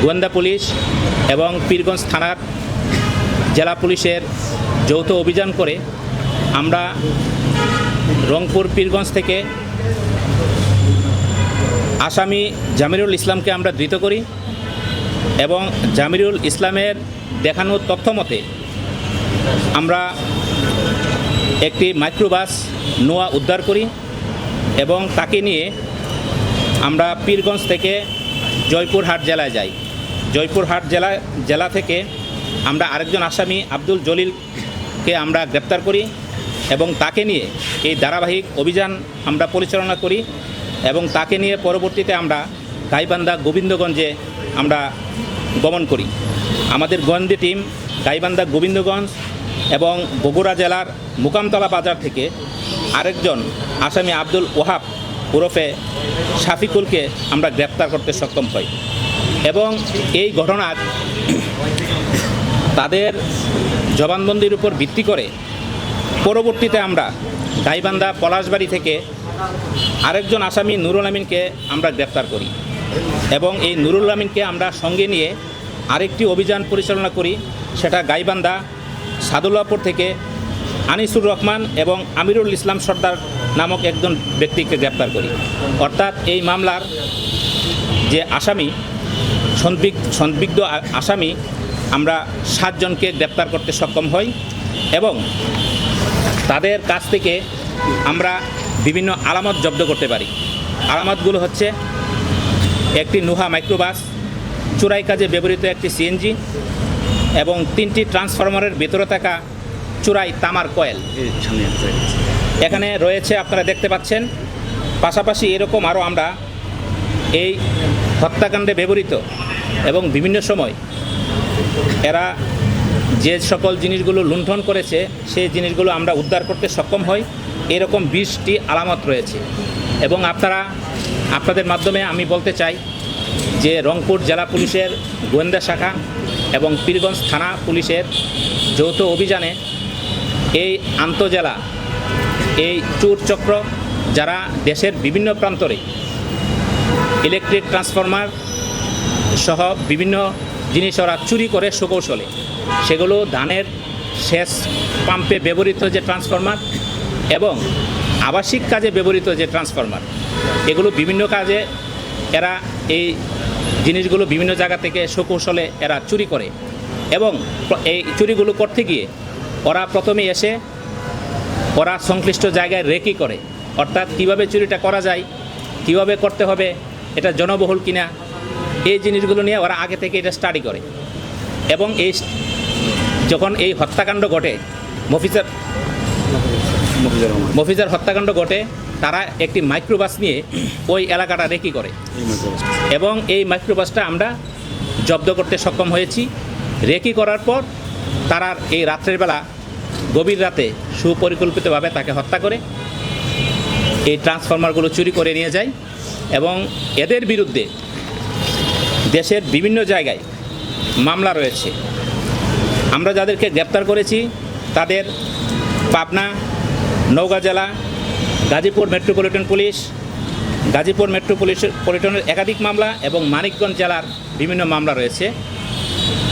গোয়েন্দা পুলিশ এবং পীরগঞ্জ থানার জেলা পুলিশের যৌথ অভিযান করে আমরা রংপুর পীরগঞ্জ থেকে আসামি জামিরুল ইসলামকে আমরা ধৃত করি এবং জামিরুল ইসলামের দেখানো তথ্য মতে আমরা একটি মাইক্রোবাস নোয়া উদ্ধার করি এবং তাকে নিয়ে আমরা পীরগঞ্জ থেকে জয়পুরহাট জেলায় যাই। জয়পুরহাট জেলা থেকে আমরা আরেকজন আসামি আব্দুল জলিলকে আমরা গ্রেপ্তার করি এবং তাকে নিয়ে এই ধারাবাহিক অভিযান আমরা পরিচালনা করি এবং তাকে নিয়ে পরবর্তীতে আমরা গাইবান্ধা গোবিন্দগঞ্জে আমরা গমন করি। আমাদের গোয়েন্দা টিম গাইবান্ধা গোবিন্দগঞ্জ এবং বগুড়া জেলার মুকামতলা বাজার থেকে আরেকজন আসামি আব্দুল ওহাব ওরফে শাফিকুলকে আমরা গ্রেপ্তার করতে সক্ষম হই এবং এই ঘটনার তাদের জবানবন্দির উপর ভিত্তি করে পরবর্তীতে আমরা গাইবান্ধা পলাশবাড়ি থেকে আরেকজন আসামি নুরুল আমিনকে আমরা গ্রেপ্তার করি এবং এই নুরুল আমিনকে আমরা সঙ্গে নিয়ে আরেকটি অভিযান পরিচালনা করি, সেটা গাইবান্ধা সাদুল্লাপুর থেকে আনিসুর রহমান এবং আমিরুল ইসলাম সর্দার নামক একজন ব্যক্তিকে গ্রেপ্তার করি। অর্থাৎ এই মামলার যে আসামি সন্দিগ্ধ আসামি আমরা 7 জনকে গ্রেপ্তার করতে সক্ষম হই এবং তাদের কাছ থেকে আমরা বিভিন্ন আলামত জব্দ করতে পারি। আলামতগুলো হচ্ছে একটি নুহা মাইক্রোবাস, চোরাই কাজে ব্যবহৃত একটি সিএনজি এবং 3টি ট্রান্সফরমারের ভেতরে থাকা চোরাই তামার কয়েল এখানে রয়েছে, আপনারা দেখতে পাচ্ছেন। পাশাপাশি এরকম আরও আমরা এই হত্যাকাণ্ডে ব্যবহৃত এবং বিভিন্ন সময় এরা যে সকল জিনিসগুলো লুণ্ঠন করেছে সেই জিনিসগুলো আমরা উদ্ধার করতে সক্ষম হই। এরকম 20টি আলামত রয়েছে এবং আপনাদের মাধ্যমে আমি বলতে চাই যে রংপুর জেলা পুলিশের গোয়েন্দা শাখা এবং পীরগঞ্জ থানা পুলিশের যৌথ অভিযানে এই আন্তজেলা এই চোর চক্র যারা দেশের বিভিন্ন প্রান্তরে ইলেকট্রিক ট্রান্সফরমার সহ বিভিন্ন জিনিস ওরা চুরি করে সুকৌশলে, সেগুলো ধানের সেচ পাম্পে ব্যবহৃত যে ট্রান্সফরমার এবং আবাসিক কাজে ব্যবহৃত যে ট্রান্সফরমার, এগুলো বিভিন্ন কাজে এরা এই জিনিসগুলো বিভিন্ন জায়গা থেকে সুকৌশলে এরা চুরি করে এবং এই চুরিগুলো করতে গিয়ে ওরা প্রথমে এসে ওরা সংশ্লিষ্ট জায়গায় রেকি করে, অর্থাৎ কীভাবে চুরিটা করা যায়, কীভাবে করতে হবে, এটা জনবহুল কিনা, এই জিনিসগুলো নিয়ে ওরা আগে থেকে এটা স্টাডি করে এবং যখন এই হত্যাকাণ্ড ঘটে মফিজার হত্যাকাণ্ড ঘটে, তারা একটি মাইক্রোবাস নিয়ে ওই এলাকাটা রেকি করে এবং এই মাইক্রোবাসটা আমরা জব্দ করতে সক্ষম হয়েছি। রেকি করার পর তারা এই রাত্রের বেলা গভীর রাতে সুপরিকল্পিতভাবে তাকে হত্যা করে এই ট্রান্সফরমারগুলো চুরি করে নিয়ে যায় এবং এদের বিরুদ্ধে দেশের বিভিন্ন জায়গায় মামলা রয়েছে। আমরা যাদেরকে গ্রেপ্তার করেছি তাদের পাবনা, নওগাঁ জেলা, গাজীপুর মেট্রোপলিটন পুলিশ, গাজীপুর মেট্রোপলিটনের একাধিক মামলা এবং মানিকগঞ্জ জেলার বিভিন্ন মামলা রয়েছে।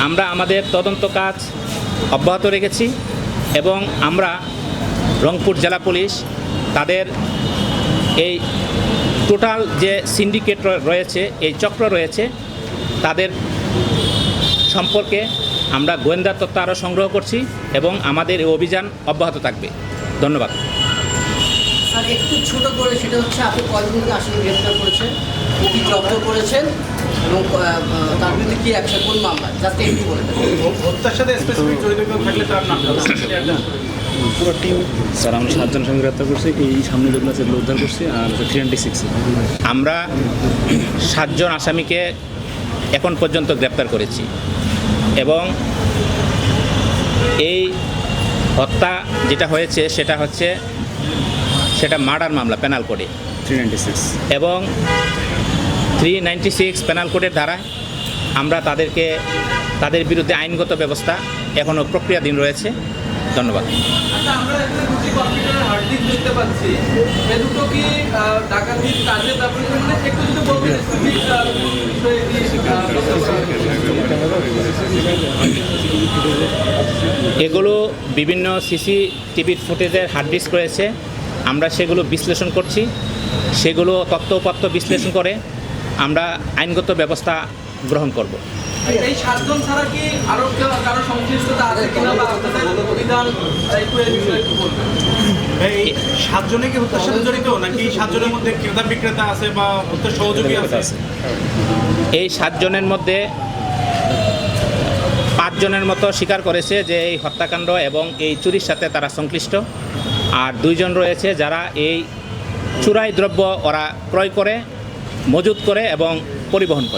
আমরা আমাদের তদন্ত কাজ অব্যাহত রেখেছি এবং আমরা রংপুর জেলা পুলিশ তাদের এই টোটাল যে সিন্ডিকেট রয়েছে, এই চক্র রয়েছে, তাদের সম্পর্কে আমরা গোয়েন্দা তথ্য আরও সংগ্রহ করছি এবং আমাদের এই অভিযান অব্যাহত থাকবে। ধন্যবাদ। আর একটু ছোট করে সেটা হচ্ছে আপনি কয়জনকে আসলে গ্রেফতার করেছেন, কি জব্দ করেছেন এবং তার বিরুদ্ধে কি অ্যাকশন, কোন মামলা, যাতে একটু বলে দেন। হত্যার সাথে স্পেসিফিক জড়িত কেউ থাকলে তার নাম পুরো টিম স্যার আমরা 7 জন সঙ্গে গ্রেপ্তার করছি, এই সামনে যেগুলো আছে এগুলো উদ্ধার করছি আর 396 আমরা 7 জন আসামিকে এখন পর্যন্ত গ্রেপ্তার করেছি এবং এই হত্যা যেটা হয়েছে সেটা মার্ডার মামলা পেনাল কোডে 396 এবং 396 পেনাল কোডের ধারায় আমরা তাদের বিরুদ্ধে আইনগত ব্যবস্থা এখনও প্রক্রিয়াধীন রয়েছে। ধন্যবাদ। আচ্ছা, আমরা এখানে দুটি কম্পিউটারের হার্ড ডিস্ক দেখতে পাচ্ছি, এ দুটো কি ডাকাতির কাজে, তারপরে একটু যদি বলবেন এগুলো বিভিন্ন সিসিটিভির ফুটেজের হার্ড ডিস্ক রয়েছে, আমরা সেগুলো বিশ্লেষণ করছি। সেগুলো তথ্য বিশ্লেষণ করে আমরা আইনগত ব্যবস্থা গ্রহণ করব। এই 7 জন ছাড়া কি আরো কেউ কারো সংশ্লিষ্টতা আছে কিনা বা আপনাদের অভিধান একটু এই বিষয়ে একটু বলবেন। এই 7 জনে কি হত্যার সাথে জড়িত নাকি 7 জনের মধ্যে ক্রেতা বিক্রেতা আছে বা হত্যার সহযোগী আছে? এই 7 জনের মধ্যে 5 জনের মতো স্বীকার করেছে যে এই হত্যাকাণ্ড এবং এই চুরির সাথে তারা সংশ্লিষ্ট, আর 2 জন রয়েছে যারা এই চুরাই দ্রব্য ওরা ক্রয় করে, মজুত করে এবং পরিবহন করে।